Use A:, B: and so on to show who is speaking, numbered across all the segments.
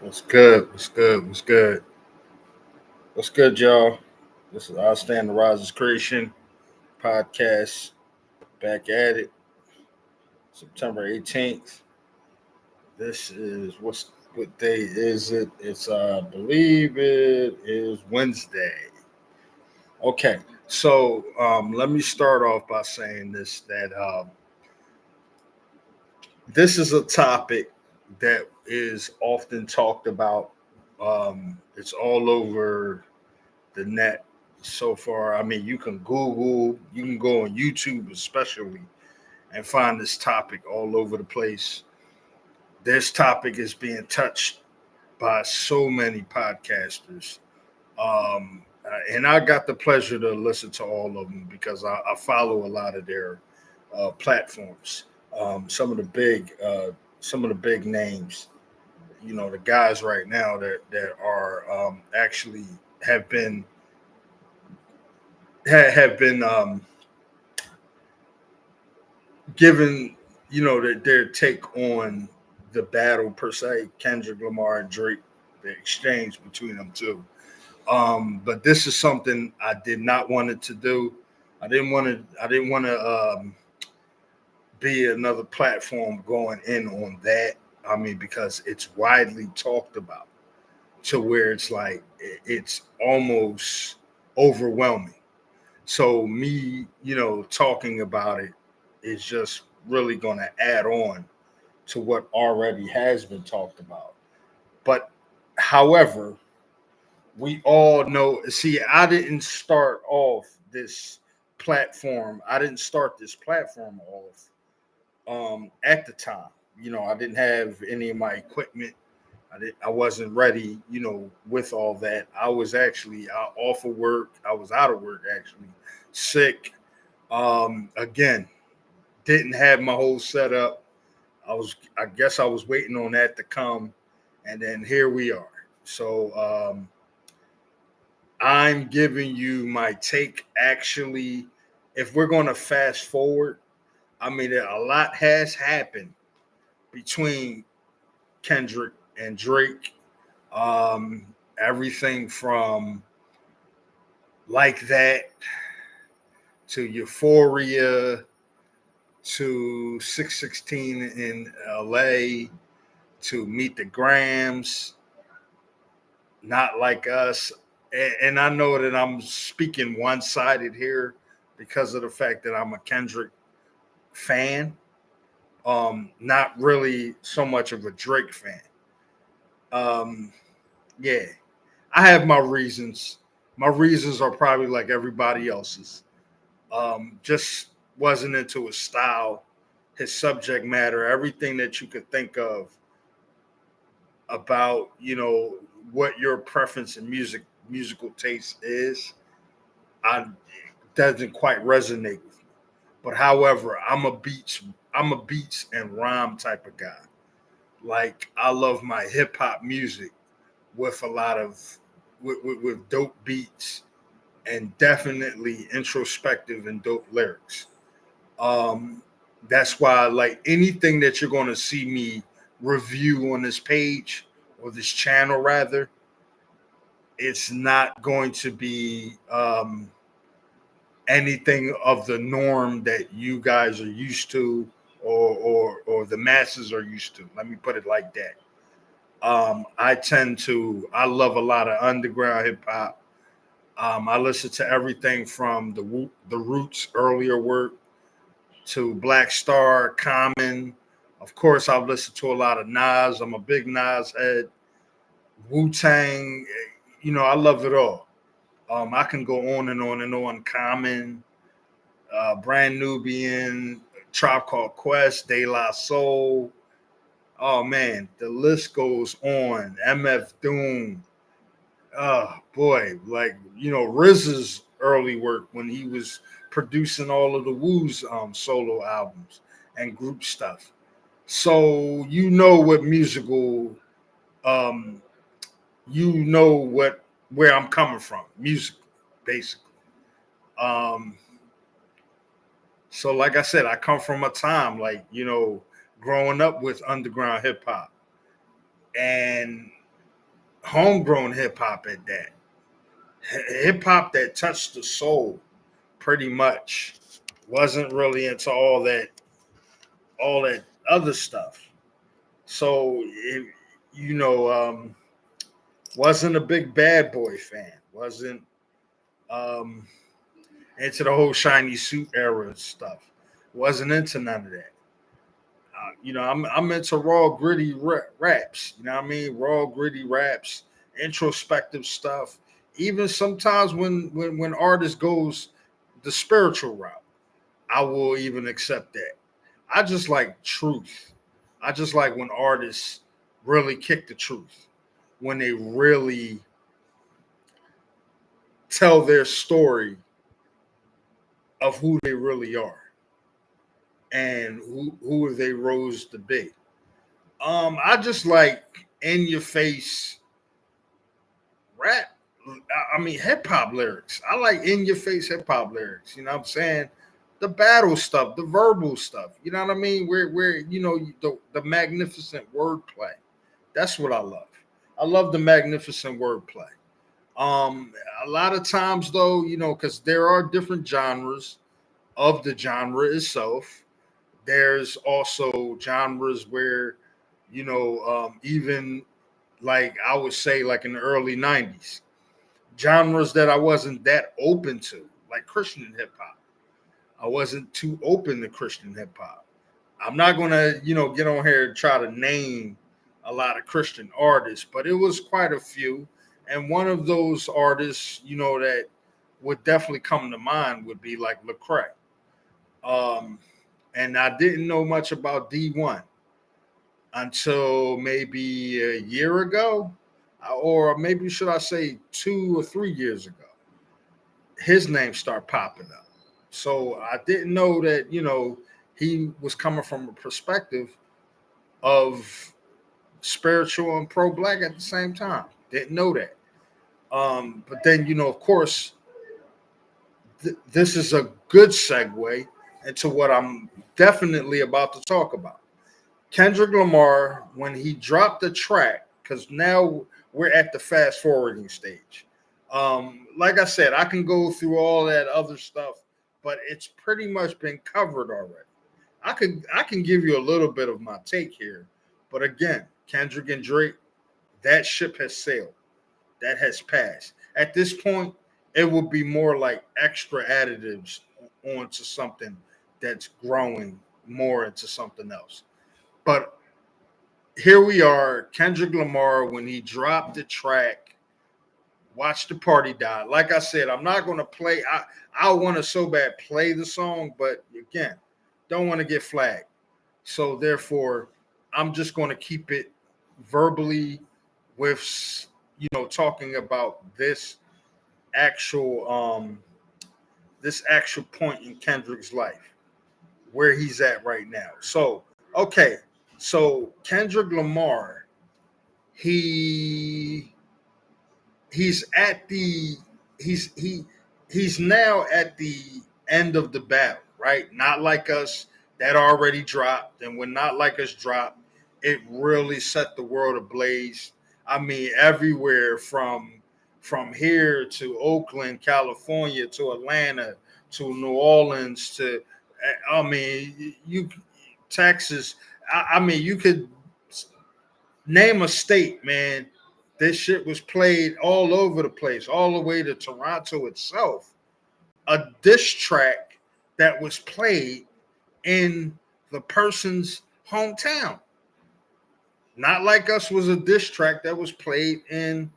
A: What's good? What's good? What's good? What's good, y'all? This is I Stand the Rises Creation podcast. Back at it, September 18th. This is what day is it? It's I believe it is Wednesday. Okay, so let me start off by saying this that this is a topic that is often talked about. It's all over the net so far. I mean, you can Google, you can go on YouTube, especially, and find this topic all over the place. This topic is being touched by so many podcasters. And I got the pleasure to listen to all of them because I follow a lot of their platforms. Some of the some of the big names, the guys right now that are actually have been have been given their take on the battle per se, Kendrick Lamar and Drake, the exchange between them two. But this is something I did not want it to do. I didn't want to be another platform going in on that. I mean, because it's widely talked about to where it's like it's almost overwhelming. So me, talking about it is just really going to add on to what already has been talked about. But however, we all know, see, I didn't start off this platform. I didn't start this platform off at the time. I didn't have any of my equipment. I wasn't ready, with all that. I was actually off of work. I was out of work actually, sick. Again, didn't have my whole setup. I guess I was waiting on that to come, and then here we are. So I'm giving you my take. Actually, if we're going to fast forward, I mean, a lot has happened between Kendrick and Drake. Everything from like that to Euphoria to 616 in LA to Meet the Grams, Not Like Us. And I know that I'm speaking one sided here because of the fact that I'm a Kendrick fan. Not really so much of a Drake fan. Um, yeah, I have my reasons. My reasons are probably like everybody else's. Just wasn't into his style, his subject matter, everything that you could think of about, what your preference in musical taste is. I doesn't quite resonate with me. But however, I'm a beats and rhyme type of guy. Like I love my hip hop music with a lot of with dope beats and definitely introspective and dope lyrics. Um, that's why, like anything that you're going to see me review on this page or this channel, rather, it's not going to be anything of the norm that you guys are used to or the masses are used to. Let me put it like that. I love a lot of underground hip hop. I listen to everything from the Roots earlier work to Black Star, Common. Of course, I've listened to a lot of Nas. I'm a big Nas head. Wu Tang. I love it all. I can go on and on and on. Common, Brand Nubian, Tribe Called Quest, De La Soul. Oh man, the list goes on. MF Doom. Oh boy, like RZA's early work when he was producing all of the Wu's solo albums and group stuff. So what musical, um, what where I'm coming from, musically, basically. Um, so like I said, I come from a time like growing up with underground hip hop, and homegrown hip hop at that. Hip hop that touched the soul, pretty much. Wasn't really into all that other stuff. So you know, wasn't a big Bad Boy fan. Wasn't um, into the whole shiny suit era stuff. Wasn't into none of that. I'm into raw gritty raps. You know what I mean? Raw gritty raps, introspective stuff. Even sometimes when artist goes the spiritual route, I will even accept that. I just like truth. I just like when artists really kick the truth, when they really tell their story of who they really are and who they rose to be. I just like in your face rap. I mean hip hop lyrics. I like in your face hip hop lyrics. You know what I'm saying? The battle stuff, the verbal stuff. You know what I mean? Where the magnificent wordplay. That's what I love. I love the magnificent wordplay. Um, a lot of times though, because there are different genres of the genre itself. There's also genres where, even like I would say, like in the early '90s, genres that I wasn't that open to, like Christian hip hop. I wasn't too open to Christian hip hop. I'm not gonna, get on here and try to name a lot of Christian artists, but it was quite a few. And one of those artists, that would definitely come to mind would be like Lecrae. Um, and I didn't know much about Dee-1 until maybe a year ago, or maybe should I say 2 or 3 years ago. His name started popping up. So I didn't know that, he was coming from a perspective of spiritual and pro black at the same time. Didn't know that. But then, of course, this is a good segue into what I'm definitely about to talk about. Kendrick Lamar, when he dropped the track, because now we're at the fast forwarding stage. Like I said, I can go through all that other stuff, but it's pretty much been covered already. I can give you a little bit of my take here, but again, Kendrick and Drake, that ship has sailed. That has passed. At this point, it will be more like extra additives onto something that's growing more into something else. But here we are, Kendrick Lamar, when he dropped the track, Watch the Party Die. Like I said, I'm not going to play. I want to so bad play the song, but again, don't want to get flagged. So therefore, I'm just going to keep it verbally with, talking about actual um this actual point in Kendrick's life, where he's at right now. So, okay. So Kendrick Lamar, he he's at the he's he he's now at the end of the battle, right? Not like us that already dropped, and when Not Like Us dropped, it really set the world ablaze. I mean, everywhere from here to Oakland, California, to Atlanta, to New Orleans, to I mean, you Texas. I mean, you could name a state, man. This shit was played all over the place, all the way to Toronto itself. A diss track that was played in the person's hometown. Not Like Us was a diss track that was played in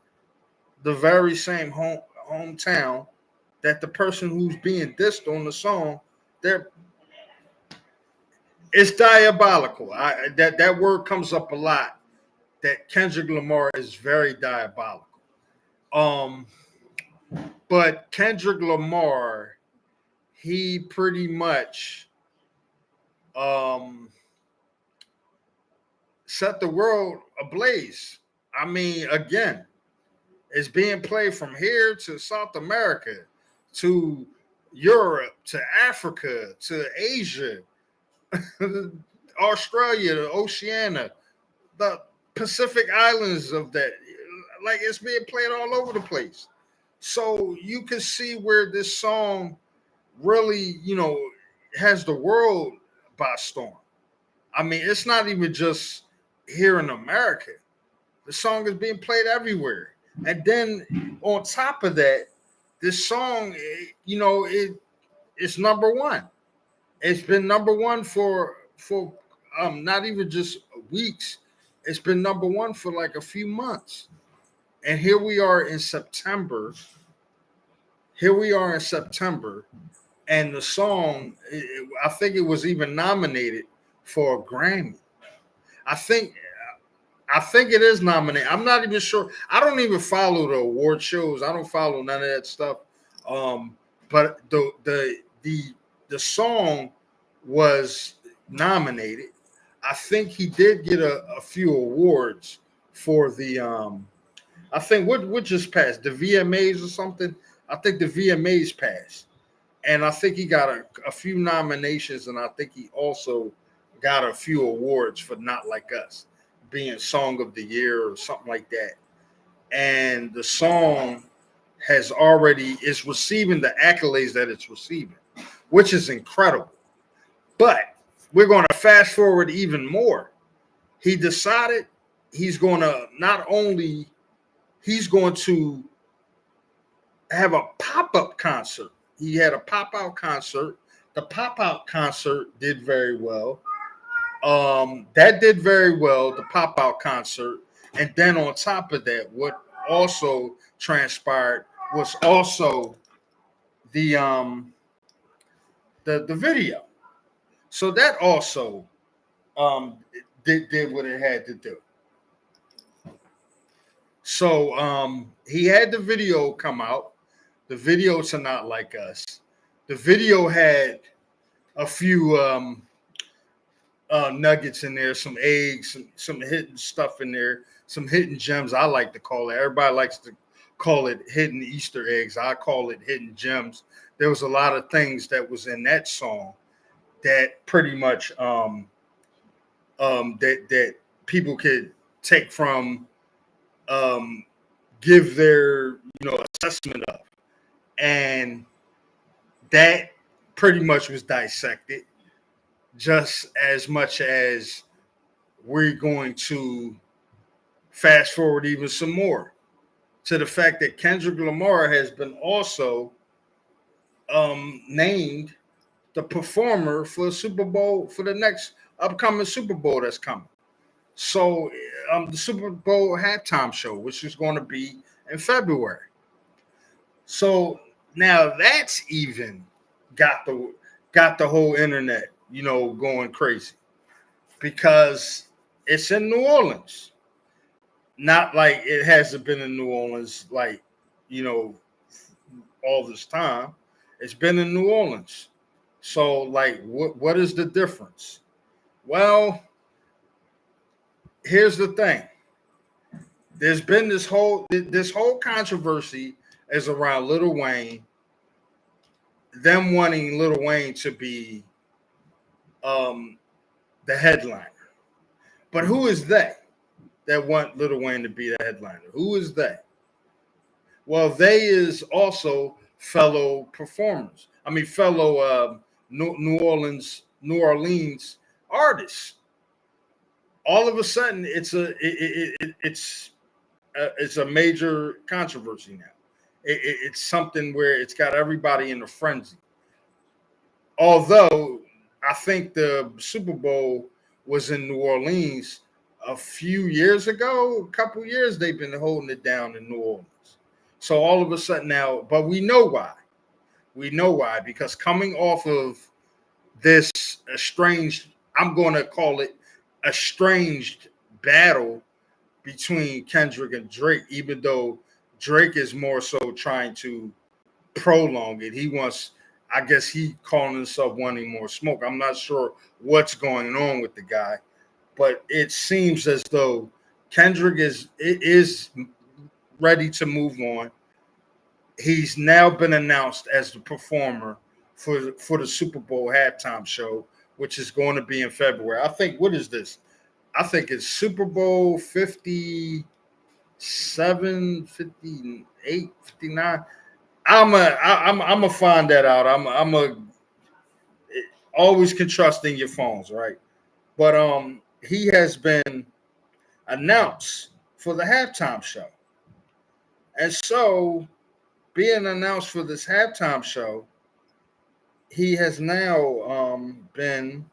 A: the very same hometown that the person who's being dissed on the song, they're it's diabolical. That word comes up a lot. That Kendrick Lamar is very diabolical. Um, but Kendrick Lamar, he pretty much um, set the world ablaze. I mean, again, it's being played from here to South America, to Europe, to Africa, to Asia, Australia, Oceania, the Pacific Islands of that. like it's being played all over the place. So you can see where this song really, has the world by storm. I mean, it's not even just here in America. The song is being played everywhere. And then on top of that, this song, it's number one. It's been number one for not even just weeks. It's been number one for like a few months. And here we are in September. Here we are in September, and the song, I think it was even nominated for a Grammy. I think I think it is nominated. I'm not even sure. I don't even follow the award shows. I don't follow none of that stuff. But the song was nominated. I think he did get a few awards for the I think what just passed, the VMAs or something. I think the VMAs passed. And I think he got a few nominations, and I think he also got a few awards for Not Like Us, being Song of the Year or something like that. And the song is receiving the accolades that it's receiving, which is incredible. But we're going to fast forward even more. He decided he's going to have a pop-up concert. He had a pop-out concert. The pop-out concert did very well. That did very well, the pop-out concert. And then on top of that, what also transpired was also the video. So that also did what it had to do. So he had the video come out. The video to Not Like Us. The video had a few nuggets in there, some eggs, some hidden stuff in there, some hidden gems, I like to call it. Everybody likes to call it hidden Easter eggs. I call it hidden gems. There was a lot of things that was in that song that pretty much that people could take from, give their assessment of. And that pretty much was dissected, just as much as we're going to fast forward even some more to the fact that Kendrick Lamar has been also named the performer for Super Bowl, for the next upcoming Super Bowl that's coming. So the Super Bowl halftime show, which is going to be in February. So now that's even got the whole internet, going crazy, because it's in New Orleans. Not like it hasn't been in New Orleans, like, all this time. It's been in New Orleans. So, like, what is the difference? Well, here's the thing. There's been this whole controversy is around Lil Wayne, them wanting Lil Wayne to be the headliner. But who is they that want Lil Wayne to be the headliner? Who is they? Well, they is also fellow performers. I mean, fellow New Orleans artists. All of a sudden, it's a major controversy now. It's something where it's got everybody in a frenzy. Although I think the Super Bowl was in New Orleans a few years ago, a couple years, they've been holding it down in New Orleans. So all of a sudden now, but we know why. We know why, because coming off of this estranged, I'm going to call it estranged battle between Kendrick and Drake, even though Drake is more so trying to prolong it. He wants, I guess he calling himself wanting more smoke. I'm not sure what's going on with the guy, but it seems as though Kendrick is ready to move on. He's now been announced as the performer for the Super Bowl halftime show, which is going to be in February. I think, what is this? I think it's Super Bowl 57 7:58, 59. I'm a find that out. I'm a always can trust in your phones, right? But he has been announced for the halftime show. And so being announced for this halftime show, he has now been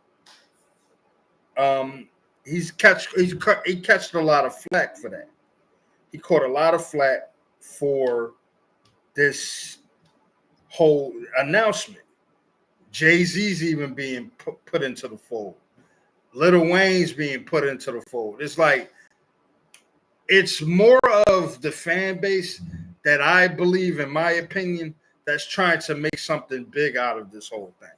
A: um he catched a lot of flack for that. He caught a lot of flack for this whole announcement. Jay-Z's even being put into the fold. Lil Wayne's being put into the fold. It's like it's more of the fan base that I believe, in my opinion, that's trying to make something big out of this whole thing,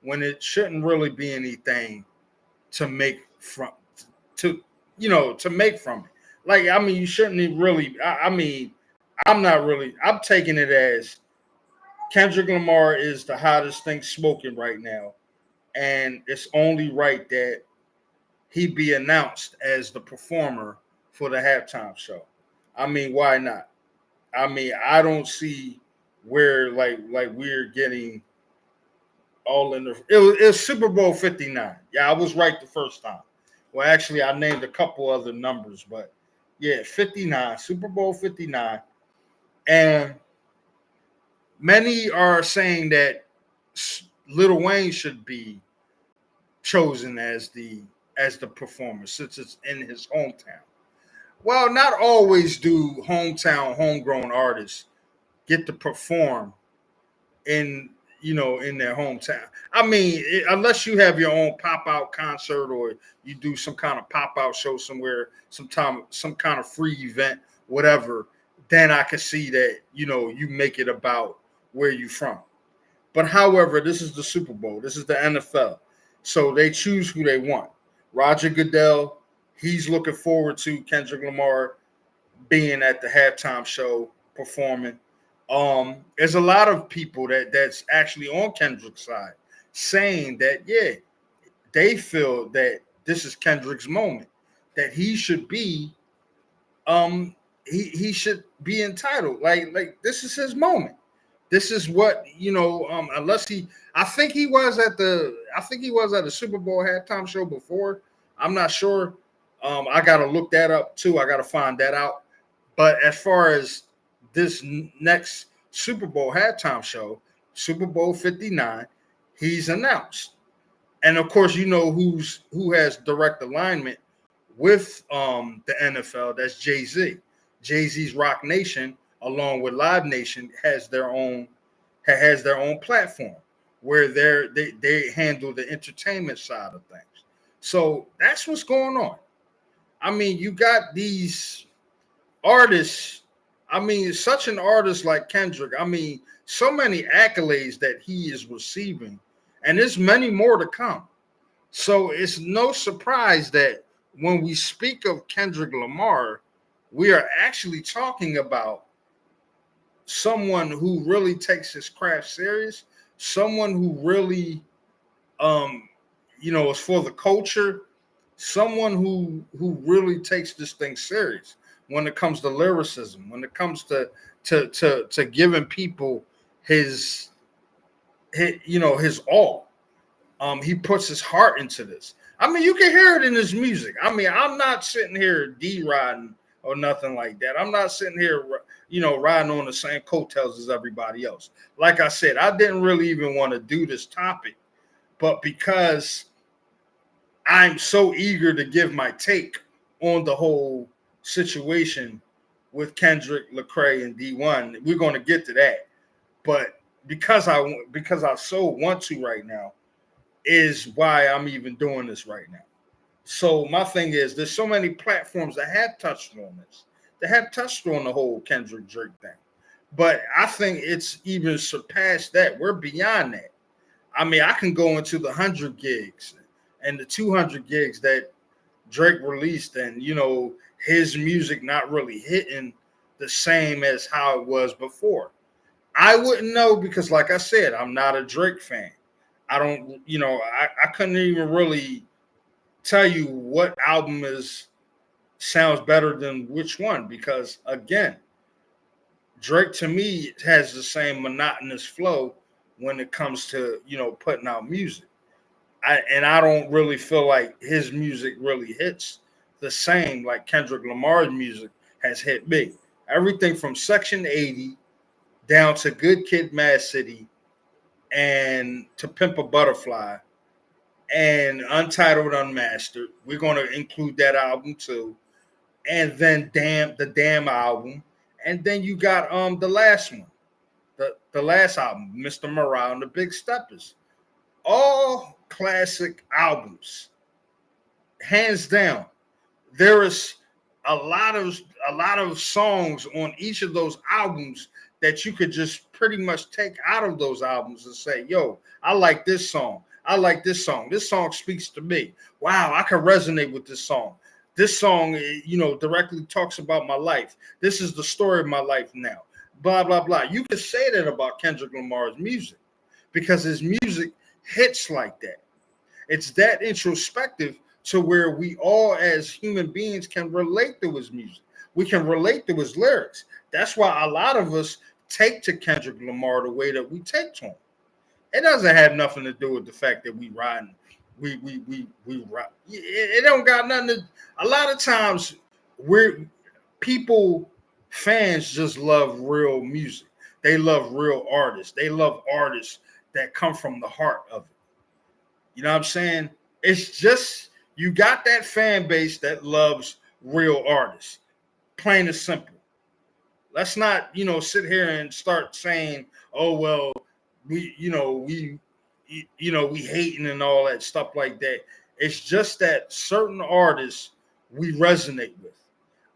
A: when it shouldn't really be anything to make from to make from it. Like, I mean, you shouldn't really. I mean, I'm not really. I'm taking it as Kendrick Lamar is the hottest thing smoking right now, and it's only right that he be announced as the performer for the halftime show. I mean, why not? I mean, I don't see where like we're getting all in the. It was Super Bowl 59. Yeah, I was right the first time. Well, actually, I named a couple other numbers, but yeah, 59, Super Bowl 59, and many are saying that Lil Wayne should be chosen as the performer since it's in his hometown. Well, not always do hometown, homegrown artists get to perform in in their hometown. I mean, unless you have your own pop out concert or you do some kind of pop out show somewhere, sometime, some kind of free event, whatever, then I can see that you make it about where you from. But however, this is the Super Bowl. This is the NFL. So they choose who they want. Roger Goodell, he's looking forward to Kendrick Lamar being at the halftime show performing. There's a lot of people that's actually on Kendrick's side saying that, yeah, they feel that this is Kendrick's moment, that he should be he should be entitled. Like this is his moment. This is what unless I think he was at the Super Bowl halftime show before. I'm not sure. I gotta look that up too. I gotta find that out. But as far as this next Super Bowl halftime show, Super Bowl 59, he's announced. And of course, who has direct alignment with the NFL. That's Jay-Z. Jay-Z's Rock Nation, along with Live Nation, has their own platform where they handle the entertainment side of things. So that's what's going on. I mean, you got these artists. I mean, such an artist like Kendrick. I mean, so many accolades that he is receiving, and there's many more to come. So it's no surprise that when we speak of Kendrick Lamar, we are actually talking about someone who really takes his craft serious, someone who really, is for the culture, someone who really takes this thing serious when it comes to lyricism, when it comes to giving people his all. He puts his heart into this. I mean, you can hear it in his music. I mean, I'm not sitting here D-riding or nothing like that. I'm not sitting here, riding on the same coattails as everybody else. Like I said, I didn't really even want to do this topic, but because I'm so eager to give my take on the whole situation with Kendrick, Lecrae, and Dee-1, we're going to get to that. But because I so want to right now, is why I'm even doing this right now. So my thing is, there's so many platforms that have touched on this, that have touched on the whole Kendrick Drake thing. But I think it's even surpassed that. We're beyond that. I mean, I can go into the 100 gigs and the 200 gigs that Drake released, and his music not really hitting the same as how it was before. I wouldn't know because, like I said, I'm not a Drake fan. I don't, I couldn't even really tell you what album is sounds better than which one? Because again, Drake to me has the same monotonous flow when it comes to, putting out music. I don't really feel like his music really hits the same like Kendrick Lamar's music has hit me. Everything from Section 80 down to Good Kid, Mad City, and to Pimp a Butterfly and Untitled Unmastered. We're going to include that album too. And then the Damn album. And then you got the last one, the last album, Mr. Morale and the Big Steppers. All classic albums, hands down. There is a lot of songs on each of those albums that you could just pretty much take out of those albums and say, yo, I like this song. I like this song. This song speaks to me. Wow, I can resonate with this song. This song, directly talks about my life. This is the story of my life now. Blah, blah, blah. You could say that about Kendrick Lamar's music because his music hits like that. It's that introspective to where we all as human beings can relate to his music. We can relate to his lyrics. That's why a lot of us take to Kendrick Lamar the way that we take to him. It doesn't have nothing to do with the fact that we ride. We ride. It don't got nothing to. A lot of times, fans just love real music. They love real artists. They love artists that come from the heart of it. You know what I'm saying? It's just you got that fan base that loves real artists. Plain and simple. Let's not, sit here and start saying, "Oh well, we hating and all that stuff like that." It's just that certain artists we resonate with.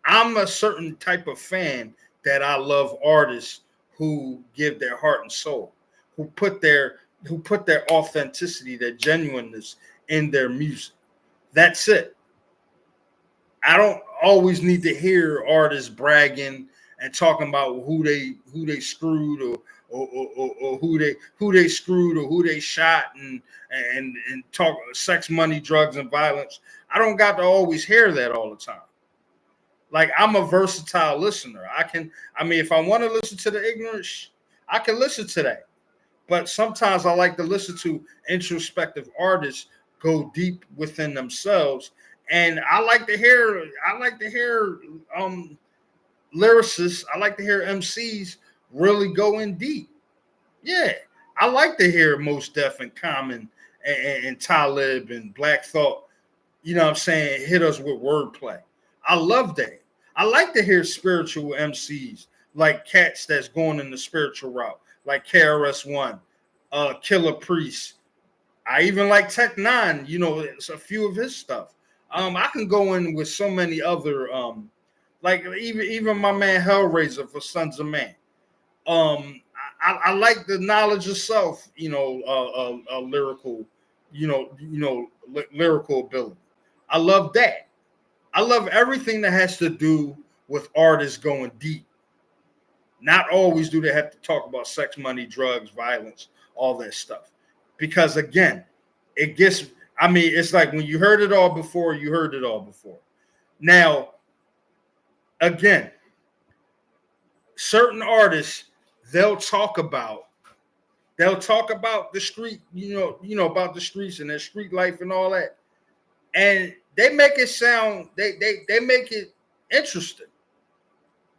A: I'm a certain type of fan that I love artists who give their heart and soul, who put their authenticity, their genuineness in their music. That's it. I don't always need to hear artists bragging and talking about who they screwed or who they screwed or who they shot and talk sex, money, drugs, and violence. I don't got to always hear that all the time. Like, I'm a versatile listener. If I want to listen to the ignorance, I can listen to that. But sometimes I like to listen to introspective artists go deep within themselves, and I like to hear lyricists. I like to hear MCs really go in deep. Yeah, I like to hear Mos Def and Common and Talib and Black Thought. You know what I'm saying? Hit us with wordplay. I love that. I like to hear spiritual MCs like cats that's going in the spiritual route, like KRS-One, Killer Priest. I even like Tech Nine. It's a few of his stuff. I can go in with so many other, like even my man Hellraiser for Sons of Man. I like the knowledge of self. Lyrical, lyrical ability. I love that. I love everything that has to do with artists going deep. Not always do they have to talk about sex, money, drugs, violence, all that stuff. Because again, it's like when you heard it all before, you heard it all before. Now, again, certain artists, they'll talk about the street, about the streets and their street life and all that. And they make it sound, they make it interesting.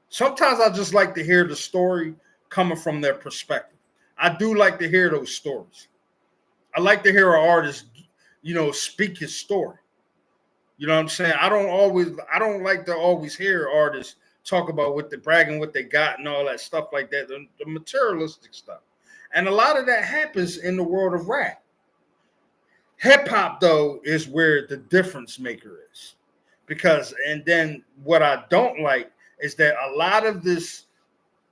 A: Sometimes I just like to hear the story coming from their perspective. I do like to hear those stories. I like to hear an artist, speak his story. You know what I'm saying? I don't like to always hear artists talk about what they're bragging, what they got and all that stuff like that, the materialistic stuff. And a lot of that happens in the world of rap. Hip hop, though, is where the difference maker is. And then what I don't like is that a lot of this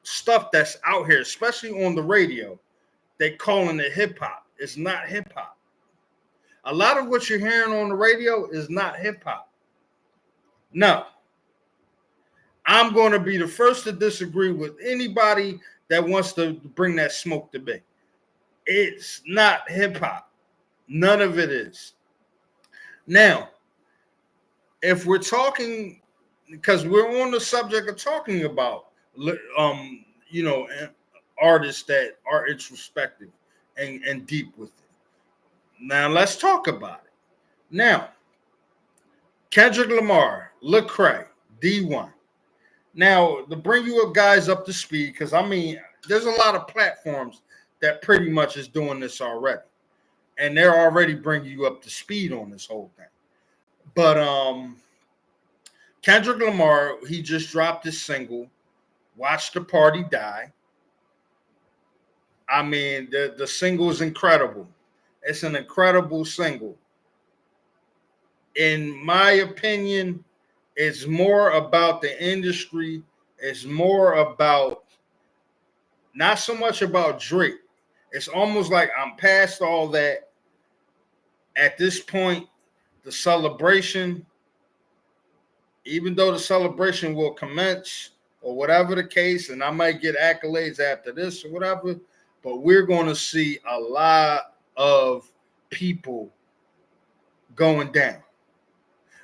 A: stuff that's out here, especially on the radio, they calling it hip hop. It's not hip hop. A lot of what you're hearing on the radio is not hip hop. No. I'm going to be the first to disagree with anybody that wants to bring that smoke to me. It's not hip hop. None of it is. Now, if we're talking because we're on the subject of talking about you know, artists that are introspective and deep with it. Now let's talk about it. Now, Kendrick Lamar, Lecrae, Dee-1. Now, to bring you guys up to speed, because I mean, there's a lot of platforms that pretty much is doing this already, and they're already bringing you up to speed on this whole thing. But Kendrick Lamar, he just dropped his single, "Watch the Party Die." I mean, the single is incredible. It's an incredible single. In my opinion, it's more about the industry. It's more about not so much about Drake. It's almost like I'm past all that. At this point, the celebration, even though the celebration will commence or whatever the case, and I might get accolades after this or whatever, but we're going to see a lot of people going down.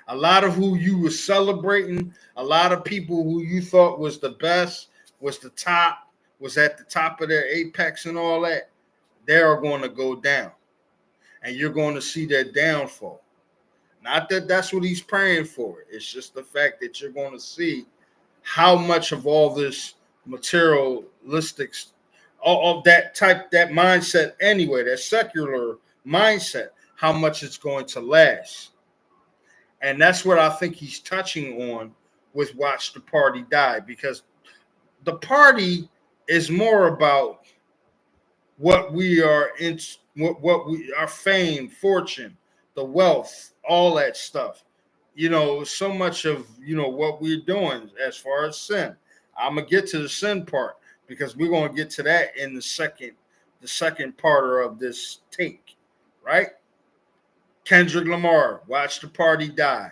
A: A lot of who you were celebrating, a lot of people who you thought was the best, was the top, was at the top of their apex and all that, they are going to go down. And you're going to see their downfall. Not that that's what he's praying for. It's just the fact that you're going to see how much of all this materialistic, all of that mindset anyway, that secular mindset, how much it's going to last. And that's what I think he's touching on with Watch the Party Die, because the party is more about what we are in, what we, our fame, fortune, the wealth, all that stuff. You know, so much of, you know, what we're doing as far as sin. I'm gonna get to the sin part because we're gonna get to that in the second part of this take, right? Kendrick Lamar, Watch the Party Die.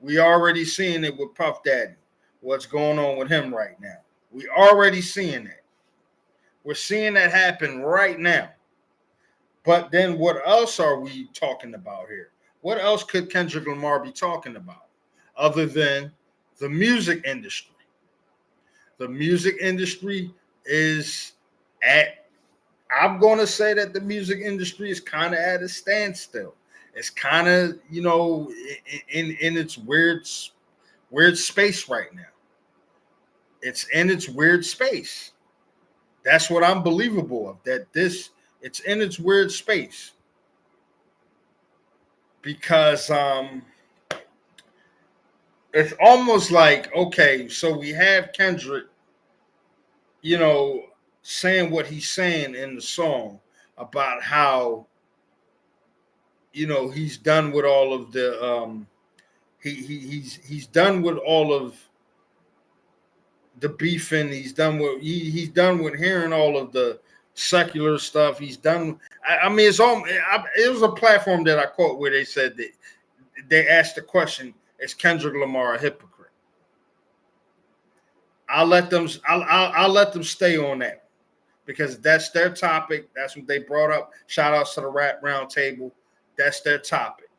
A: We already seeing it with Puff Daddy. What's going on with him right now? We already seeing it. We're seeing that happen right now. But then what else are we talking about here? What else could Kendrick Lamar be talking about other than the music industry? The music industry is I'm going to say that the music industry is kind of at a standstill. It's kind of, you know, in its weird space right now. It's in its weird space. That's what I'm believable of, that it's in its weird space. Because it's almost like, okay, so we have Kendrick, you know, saying what he's saying in the song about how, you know, he's done with all of the he's done with all of the beefing. He's done with hearing all of the secular stuff. He's done. I mean, it was a platform that I caught where they said that they asked the question: is Kendrick Lamar a hypocrite? I'll let them stay on that because that's their topic. That's what they brought up. Shout outs to the Rap Roundtable. That's their topic.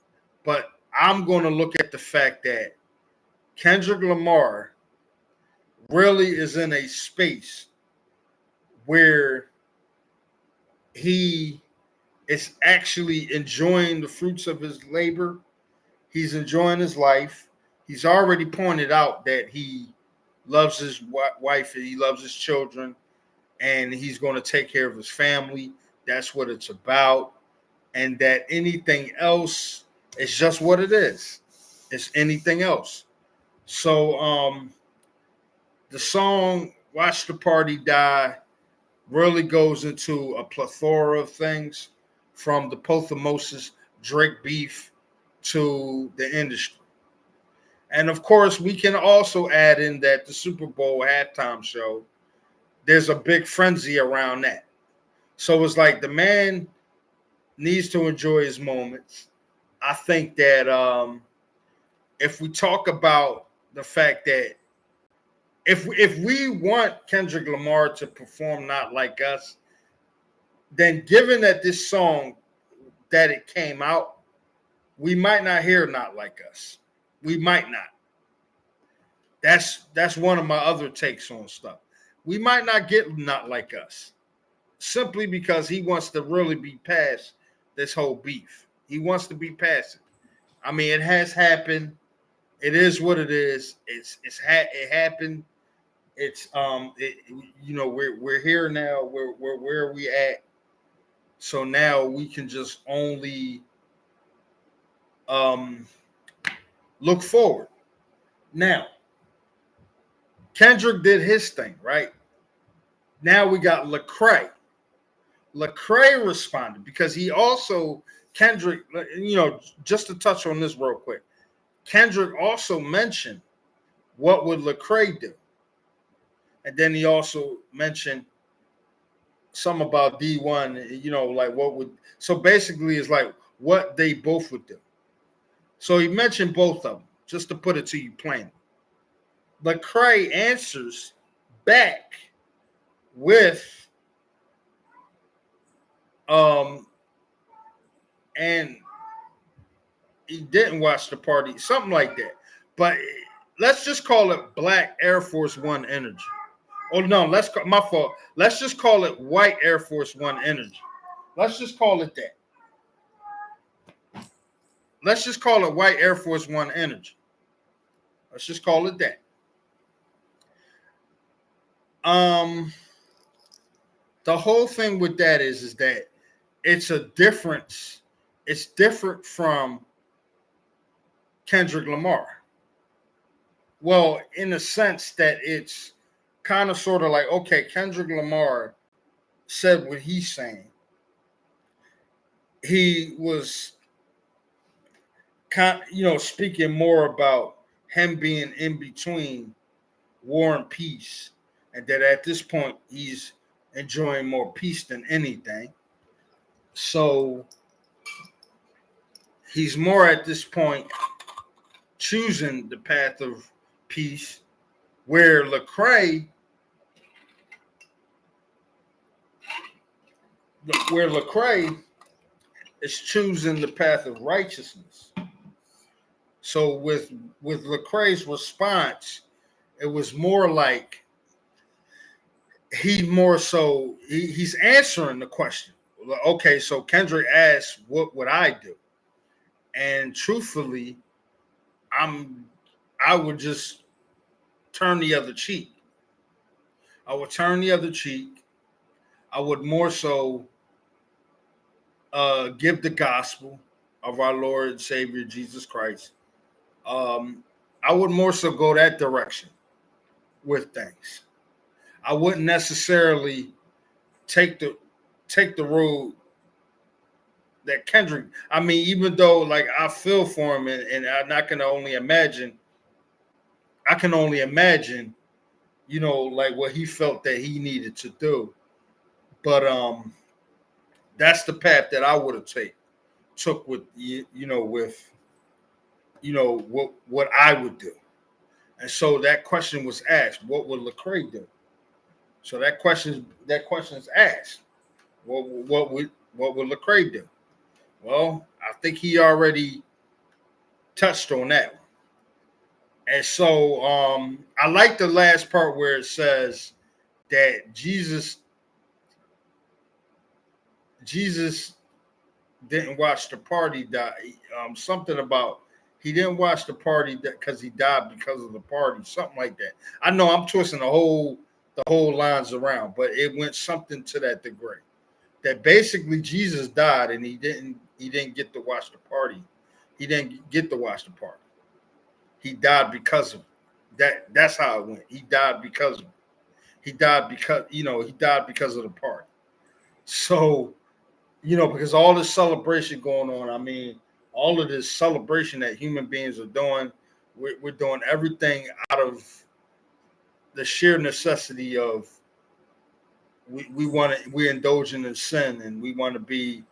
A: But I'm going to look at the fact that Kendrick Lamar really is in a space where he is actually enjoying the fruits of his labor. He's enjoying his life. He's already pointed out that he loves his wife, he loves his children, and he's going to take care of his family. That's what it's about. And that anything else is just what it is. It's anything else. So the song Watch the Party Die really goes into a plethora of things, from the Pothomosis Drake beef to the industry. And of course, we can also add in that the Super Bowl halftime show, there's a big frenzy around that. So it's like the man needs to enjoy his moments. I think that if we talk about the fact that if we want Kendrick Lamar to perform Not Like Us, then given that this song, that it came out, we might not hear Not Like Us. We might not. That's one of my other takes on stuff. We might not get Not Like Us simply because he wants to really be past this whole beef. He wants to be past it. I mean, it has happened. It is what it is. It happened. We're here now. We're where we at. So now we can just only look forward. Now, Kendrick did his thing, right? Now we got Lecrae. Lecrae responded because he also, Kendrick, just to touch on this real quick, Kendrick also mentioned what would Lecrae do? And then he also mentioned something about Dee-1, like what would, so basically it's like what they both would do. So he mentioned both of them, just to put it to you plainly. Lecrae answers back with and he didn't watch the party, something like that. But let's just call it Black Air Force One energy. Oh no, my fault. Let's just call it White Air Force One energy. Let's just call it that. Let's just call it White Air Force One energy. Let's just call it that. The whole thing with that is that it's a difference. It's different from Kendrick Lamar. Well, in the sense that it's kind of sort of like, okay, Kendrick Lamar said what he's saying. He was speaking more about him being in between war and peace, and that at this point he's enjoying more peace than anything. So he's more at this point choosing the path of peace, where Lecrae is choosing the path of righteousness. So with Lecrae's response, it was more like he's answering the question. Okay, so Kendrick asked, "What would I do?" And truthfully, I would just turn the other cheek. I would turn the other cheek. I would more so give the gospel of our Lord and Savior Jesus Christ. I would more so go that direction with things. I wouldn't necessarily take the road that Kendrick. I mean, even though like I feel for him, and I can only imagine, like what he felt that he needed to do. But that's the path that I would have took with what I would do. And so that question was asked, what would Lecrae do? So that question is asked. What would Lecrae do? Well, I think he already touched on that one. And so I like the last part where it says that Jesus didn't watch the party die. Something about he didn't watch the party because he died because of the party, something like that. I know I'm twisting the whole lines around, but it went something to that degree. That basically Jesus died and he didn't get to watch the party. He didn't get to watch the party. He died because of it. That's how it went. He died because of it. He died because of the party. So, because all this celebration going on, I mean, all of this celebration that human beings are doing, we're doing everything out of the sheer necessity of we're indulging in sin and we want to be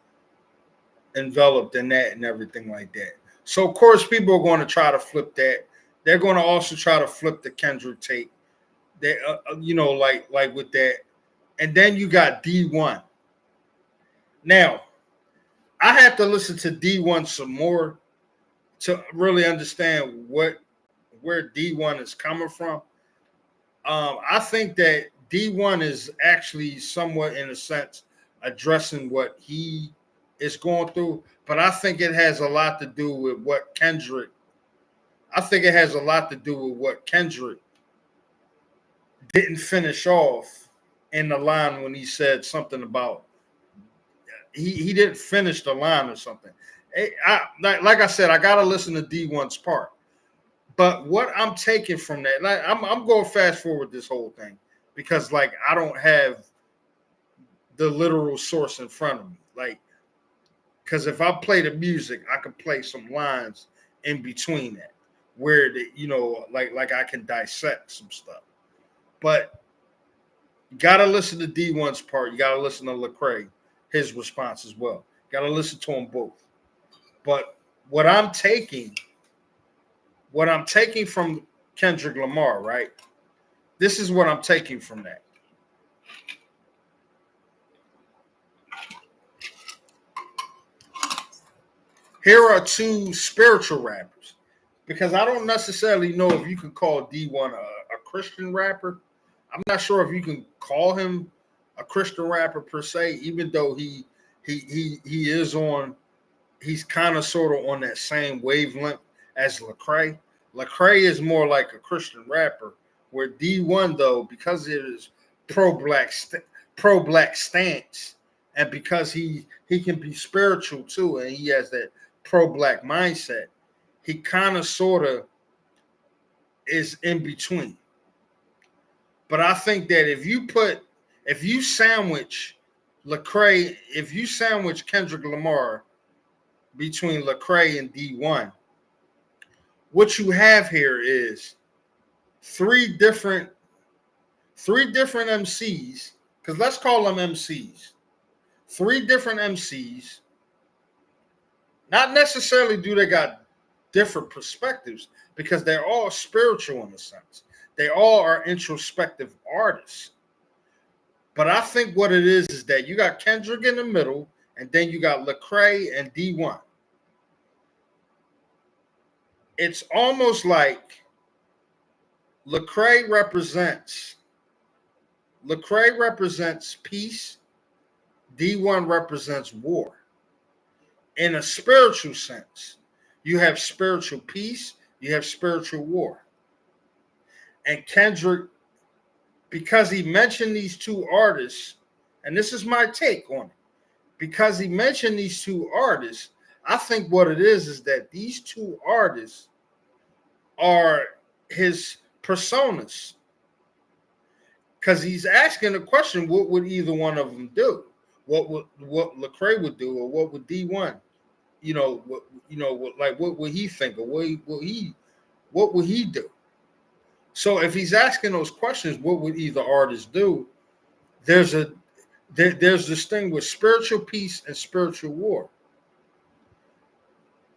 A: enveloped in that and everything like that. So of course people are going to try to flip that. They're going to also try to flip the Kendrick take. They like with that. And then you got Dee-1. Now, I have to listen to Dee-1 some more to really understand what where Dee-1 is coming from. I think that Dee-1 is actually somewhat, in a sense, addressing what he is going through, but I think it has a lot to do with what Kendrick. I think it has a lot to do with what Kendrick didn't finish off in the line when he said something about he didn't finish the line or something. Like I said, I gotta listen to Dee-1's part. But what I'm taking from that, like I'm going fast forward this whole thing because like I don't have the literal source in front of me. Like, because if I play the music, I can play some lines in between that where the, like I can dissect some stuff. But you gotta listen to Dee-1's part. You gotta listen to Lecrae, his response as well. You gotta listen to them both. But what I'm taking from Kendrick Lamar, right? This is what I'm taking from that. Here are two spiritual rappers, because I don't necessarily know if you can call Dee-1 a Christian rapper. I'm not sure if you can call him a Christian rapper per se, even though he is on, he's kind of sort of on that same wavelength as Lecrae. Lecrae is more like a Christian rapper, where Dee-1 though, because it is pro-black stance, and because he can be spiritual too, and he has that pro-black mindset, he kind of sort of is in between. But I think that if you sandwich Lecrae, if you sandwich Kendrick Lamar between Lecrae and Dee-1, what you have here is three different MCs, because let's call them MCs. Three different MCs. Not necessarily do they got different perspectives, because they're all spiritual in a sense. They all are introspective artists. But I think what it is that you got Kendrick in the middle, and then you got Lecrae and Dee-1. It's almost like Lecrae represents peace, Dee-1 represents war. In a spiritual sense, you have spiritual peace, you have spiritual war. And Kendrick, because he mentioned these two artists, and this is my take on it, because he mentioned these two artists, I think what it is that these two artists are his personas. Because he's asking the question, what would either one of them do? What Lecrae would do, or what would Dee-1? What would he think, or what would he do? So if he's asking those questions, what would either artist do? There's this thing with spiritual peace and spiritual war.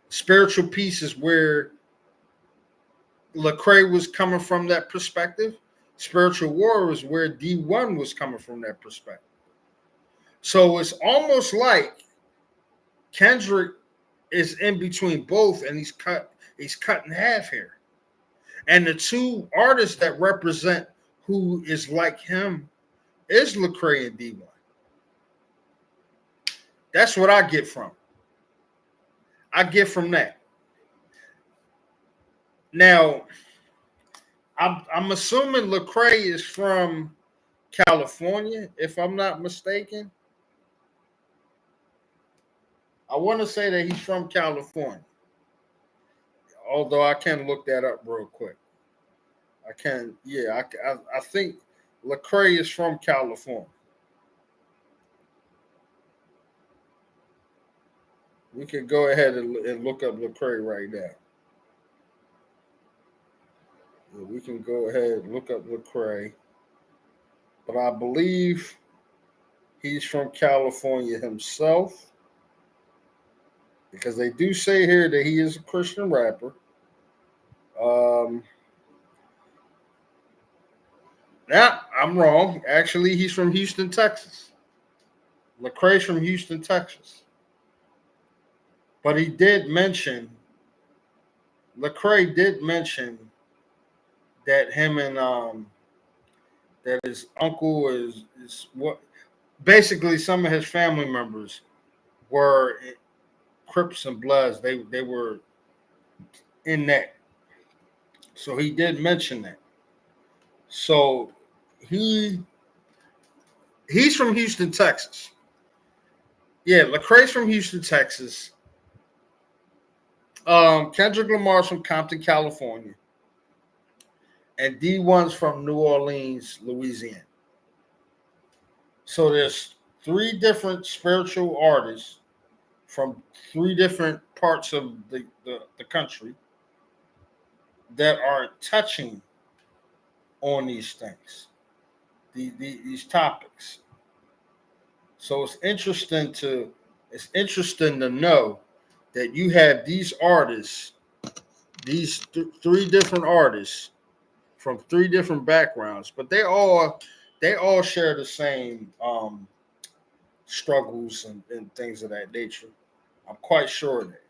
A: Spiritual peace is where Lecrae was coming from that perspective. Spiritual war is where Dee-1 was coming from that perspective. So it's almost like Kendrick is in between both, and he's cut in half here. And the two artists that represent who is like him is Lecrae and Dee-1. That's what I get from. I get from that. Now, I'm assuming Lecrae is from California, if I'm not mistaken. I want to say that he's from California, although I can look that up real quick. I can, yeah, I think Lecrae is from California. We can go ahead and look up Lecrae right now. Yeah, we can go ahead and look up Lecrae, but I believe he's from California himself, because they do say here that he is a Christian rapper. Now, I'm wrong. Actually, he's from Houston, Texas. Lecrae's from Houston, Texas. But Lecrae did mention that him and that his uncle is what basically some of his family members were Crips and Bloods. They were in that. So he did mention that. So he he's from Houston, Texas. Yeah, Lecrae's from Houston, Texas. Kendrick Lamar's from Compton, California, and Dee-1's from New Orleans, Louisiana. So there's three different spiritual artists from three different parts of the country that are touching on these things, these topics. So it's interesting to know that you have these artists, three different artists from three different backgrounds, but they all share the same struggles and things of that nature. I'm quite sure of that.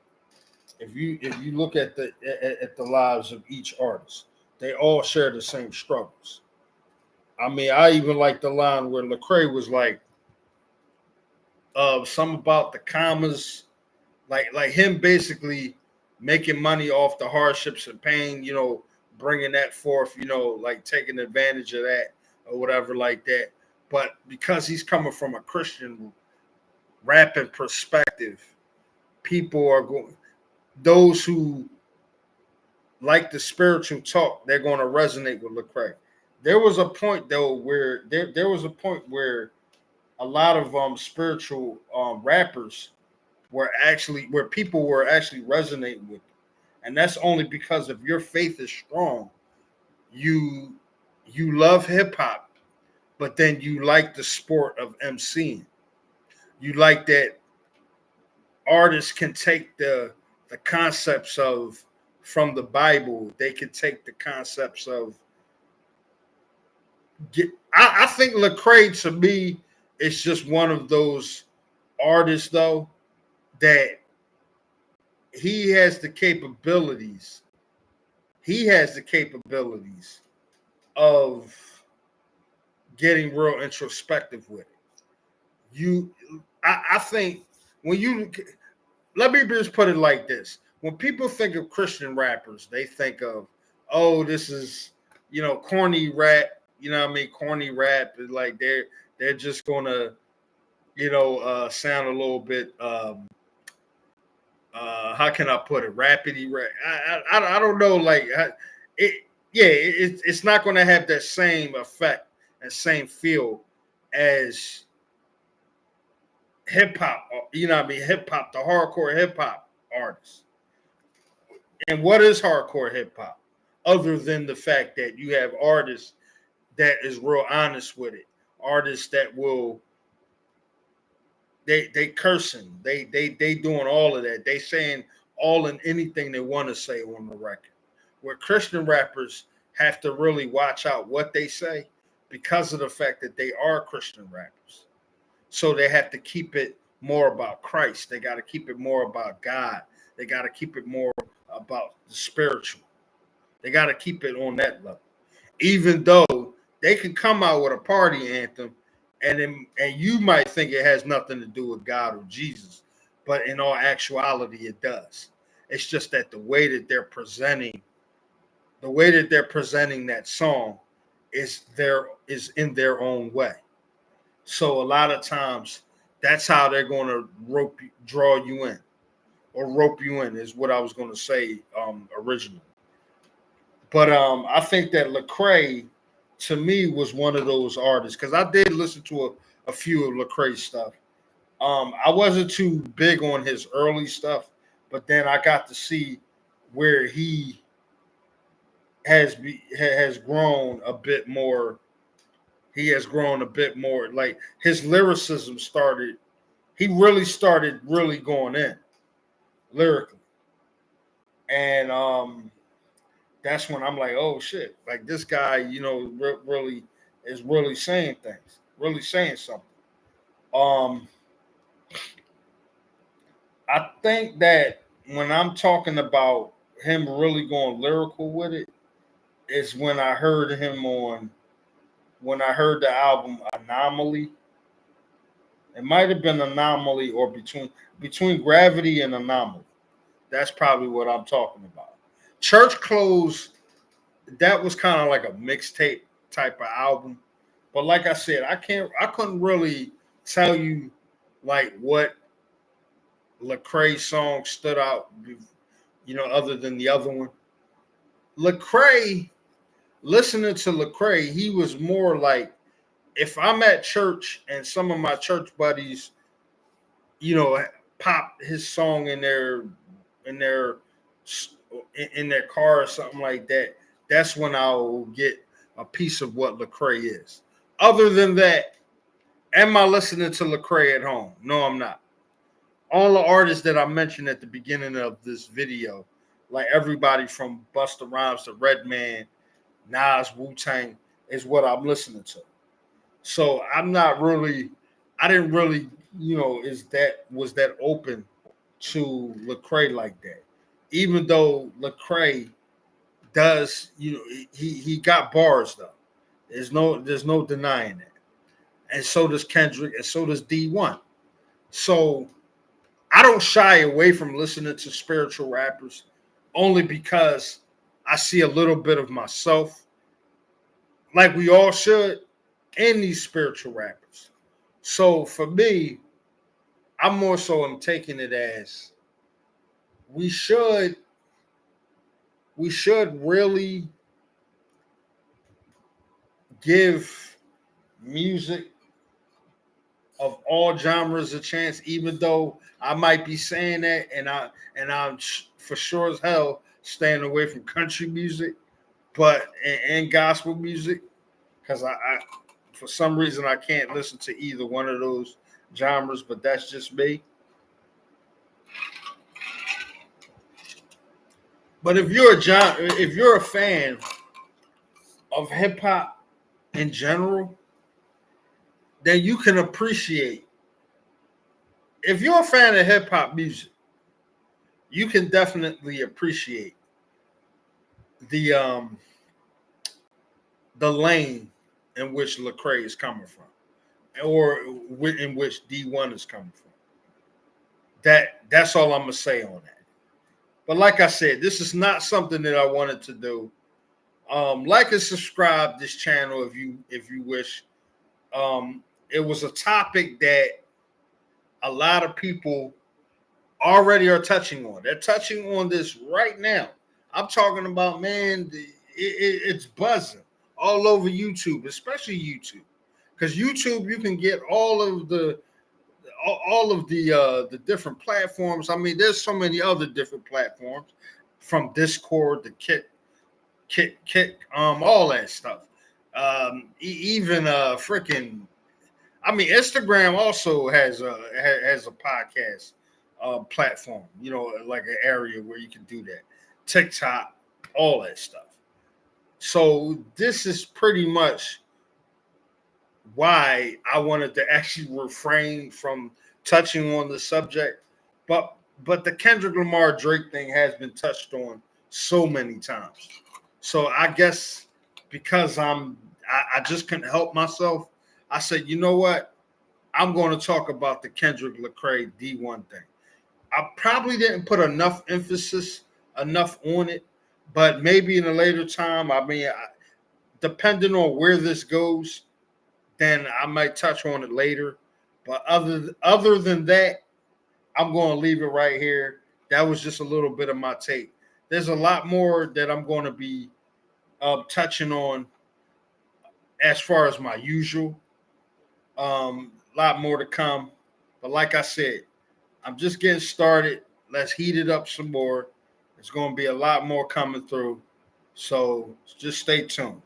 A: If you look at the lives of each artist, they all share the same struggles. I mean, I even like the line where Lecrae was like, some about the commas, like him basically making money off the hardships and pain, bringing that forth, like taking advantage of that or whatever like that. But because he's coming from a Christian rapping perspective, people are going, those who like the spiritual talk, they're going to resonate with Lecrae. There was a point though where there was a point where a lot of spiritual rappers where people were actually resonating with, and that's only because if your faith is strong, you love hip hop, but then you like the sport of MCing. You like that artists can take the concepts of from the Bible. They can take the concepts of I think Lecrae to me is just one of those artists though that he has the capabilities. He has the capabilities of getting real introspective with it. I think when you let me just put it like this: when people think of Christian rappers, they think of, oh, this is corny rap. You know what I mean? Corny rap is like they're just gonna sound a little bit how can I put it? Rapidy rap. I don't know. Like it, yeah, it's not going to have that same effect and same feel as hip hop. You know what I mean? Hip hop, the hardcore hip hop artists. And what is hardcore hip hop? Other than the fact that you have artists that is real honest with it, artists that will they cursing, they doing all of that, they saying all and anything they want to say on the record. Where Christian rappers have to really watch out what they say because of the fact that they are Christian rappers. So they have to keep it more about Christ. They got to keep it more about God. They got to keep it more about the spiritual. They got to keep it on that level. Even though they can come out with a party anthem and you might think it has nothing to do with God or Jesus, but in all actuality it does. It's just that the way that they're presenting that song is in their own way. So a lot of times that's how they're going to draw you in, or rope you in is what I was going to say originally. But I think that Lecrae to me was one of those artists because I did listen to a few of Lecrae's stuff. I wasn't too big on his early stuff, but then I got to see where he has grown a bit more. He has grown a bit more. Like his lyricism started. He really started really going in lyrically, and that's when I'm like, oh shit! Like this guy, really is really saying things, really saying something. Um, I think that when I'm talking about him really going lyrical with it, is when I heard him on when I heard the album Anomaly. It might have been Anomaly or between Gravity and Anomaly. That's probably what I'm talking about. Church Clothes, that was kind of like a mixtape type of album. But like I said, I couldn't really tell you like what Lecrae's song stood out, other than the other one. Lecrae, listening to Lecrae, he was more like, if I'm at church and some of my church buddies, pop his song in their in their car or something like that, that's when I'll get a piece of what Lecrae is. Other than that, am I listening to Lecrae at home? No, I'm not. All the artists that I mentioned at the beginning of this video, like everybody from Busta Rhymes to Redman, Nas, Wu-Tang, is what I'm listening to. So I didn't really, was that open to Lecrae like that. Even though Lecrae does, he got bars though. There's no denying that. And so does Kendrick, and so does Dee-1. So I don't shy away from listening to spiritual rappers only because I see a little bit of myself, like we all should, in these spiritual rappers. So for me, I'm more so I'm taking it as we should really give music of all genres a chance, even though I might be saying that, and I'm for sure as hell staying away from country music, but and gospel music, because I for some reason I can't listen to either one of those genres, but that's just me. But if you're a fan of hip hop in general, then you can appreciate. If you're a fan of hip hop music, you can definitely appreciate the um the lane in which Lecrae is coming from, or in which Dee-1 is coming from. That's all I'm gonna say on that. But like I said, this is not something that I wanted to do. Like and subscribe this channel if you wish. It was a topic that a lot of people already are touching on. They're touching on this right now. I'm talking about, man, it's buzzing all over YouTube, especially YouTube, because YouTube you can get all of the different platforms. I mean, there's so many other different platforms, from Discord to Kick, all that stuff. Even freaking, I mean, Instagram also has a podcast platform. Like an area where you can do that. TikTok, all that stuff. So this is pretty much why I wanted to actually refrain from touching on the subject. But the Kendrick Lamar Drake thing has been touched on so many times. So I guess because I just couldn't help myself, I said, you know what? I'm going to talk about the Kendrick Lecrae Dee-1 thing. I probably didn't put enough on it, but maybe in a later time, I mean, depending on where this goes, then I might touch on it later. But other than that, I'm going to leave it right here. That was just a little bit of my take. There's a lot more that I'm going to be touching on as far as my usual. A lot more to come. But like I said, I'm just getting started. Let's heat it up some more. There's going to be a lot more coming through. So just stay tuned.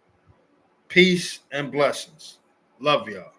A: Peace and blessings. Love y'all.